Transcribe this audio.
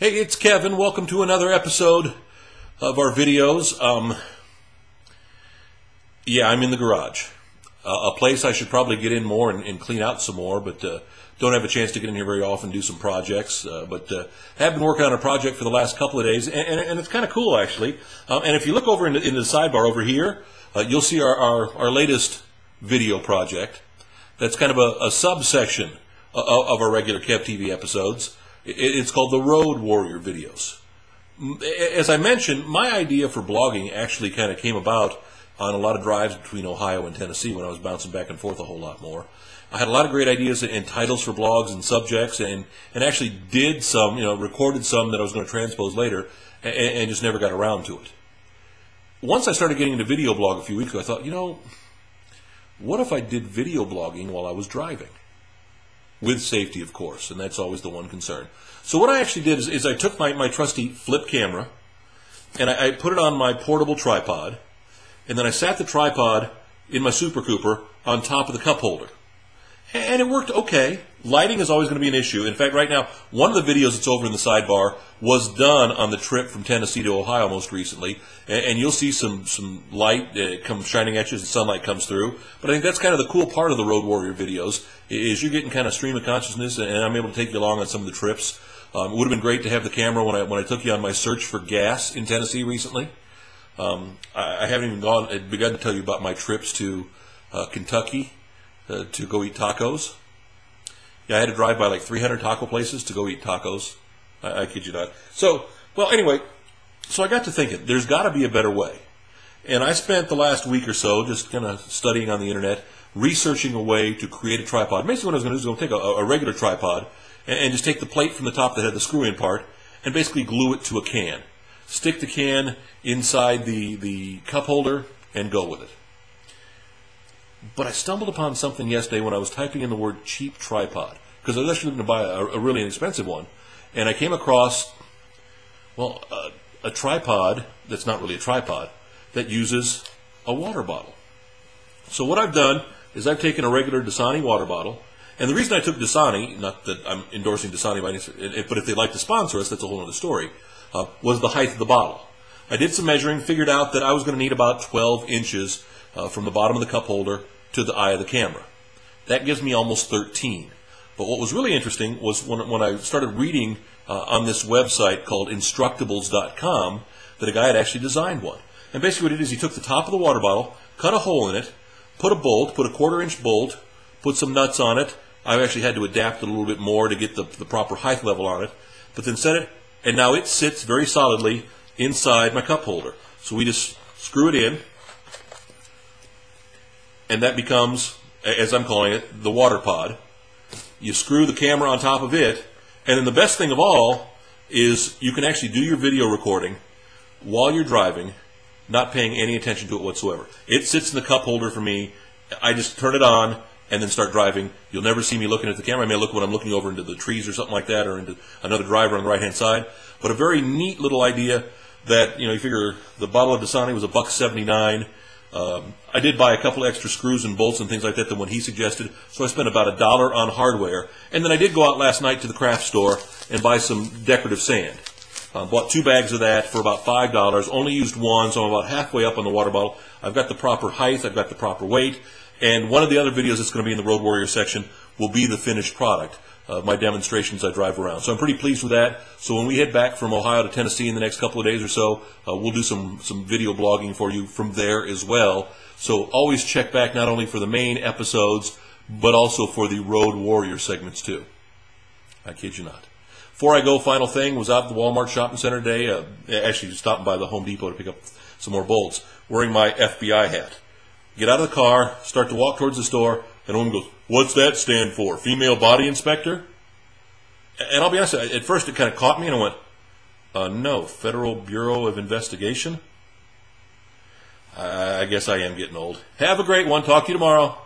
Hey, it's Kevin. Welcome to another episode of our videos. Yeah, I'm in the garage. A place I should probably get in more and clean out some more, but don't have a chance to get in here very often, do some projects. But have been working on a project for the last couple of days, and it's kind of cool, actually. And if you look over into the sidebar over here, you'll see our latest video project. That's kind of a subsection of our regular Kev TV episodes. It's called the Road Warrior videos. As I mentioned, my idea for blogging actually kind of came about on a lot of drives between Ohio and Tennessee when I was bouncing back and forth a whole lot more. I had a lot of great ideas and titles for blogs and subjects, and actually did some, recorded some that I was going to transpose later, and just never got around to it. Once I started getting into video blog a few weeks ago, I thought, what if I did video blogging while I was driving? With safety, of course, and that's always the one concern. So what I actually did is I took my trusty flip camera, and I put it on my portable tripod, and then I sat the tripod in my Super Cooper on top of the cup holder. And it worked okay. Lighting is always going to be an issue. In fact, right now, one of the videos that's over in the sidebar was done on the trip from Tennessee to Ohio most recently. And you'll see some light come shining at you as the sunlight comes through. But I think that's kind of the cool part of the Road Warrior videos, is you're getting kind of stream of consciousness, and I'm able to take you along on some of the trips. It would have been great to have the camera when I took you on my search for gas in Tennessee recently. I haven't even begun to tell you about my trips to Kentucky to go eat tacos. Yeah, I had to drive by like 300 taco places to go eat tacos. I kid you not. So I got to thinking, there's got to be a better way. And I spent the last week or so just kind of studying on the internet, researching a way to create a tripod. Basically what I was going to do is take a regular tripod and just take the plate from the top that had the screw-in part and basically glue it to a can. Stick the can inside the cup holder and go with it. But I stumbled upon something yesterday when I was typing in the word cheap tripod, because I was actually going to buy a really inexpensive one, and I came across, a tripod that's not really a tripod, that uses a water bottle. So what I've done is I've taken a regular Dasani water bottle, and the reason I took Dasani, not that I'm endorsing Dasani by any, but if they'd like to sponsor us, that's a whole other story, was the height of the bottle. I did some measuring, figured out that I was going to need about 12 inches from the bottom of the cup holder to the eye of the camera. That gives me almost 13. But what was really interesting was when I started reading on this website called Instructables.com that a guy had actually designed one. And basically what he did is he took the top of the water bottle, cut a hole in it, put a bolt, put a 1/4-inch bolt, put some nuts on it. I actually had to adapt it a little bit more to get the proper height level on it, but then set it, and now it sits very solidly inside my cup holder. So we just screw it in, and that becomes, as I'm calling it, the water pod. You screw the camera on top of it, and then the best thing of all is you can actually do your video recording while you're driving, not paying any attention to it whatsoever. It sits in the cup holder for me. I just turn it on and then start driving. You'll never see me looking at the camera. I may look when I'm looking over into the trees or something like that, or into another driver on the right-hand side. But a very neat little idea that, you figure the bottle of Dasani was $1.79. I did buy a couple extra screws and bolts and things like that than what he suggested, so I spent about $1 on hardware. And then I did go out last night to the craft store and buy some decorative sand. Bought 2 bags of that for about $5, only used one, so I'm about halfway up on the water bottle. I've got the proper height, I've got the proper weight, and one of the other videos that's going to be in the Road Warrior section will be the finished product. My demonstrations I drive around. So I'm pretty pleased with that. So when we head back from Ohio to Tennessee in the next couple of days or so, we'll do some video blogging for you from there as well. So always check back not only for the main episodes, but also for the Road Warrior segments too. I kid you not. Before I go, final thing, was out at the Walmart shopping center today, actually stopping by the Home Depot to pick up some more bolts, wearing my FBI hat. Get out of the car, start to walk towards the store, and a woman goes, "What's that stand for? Female body inspector?" And I'll be honest, at first it kind of caught me, and I went, no, Federal Bureau of Investigation? I guess I am getting old. Have a great one. Talk to you tomorrow.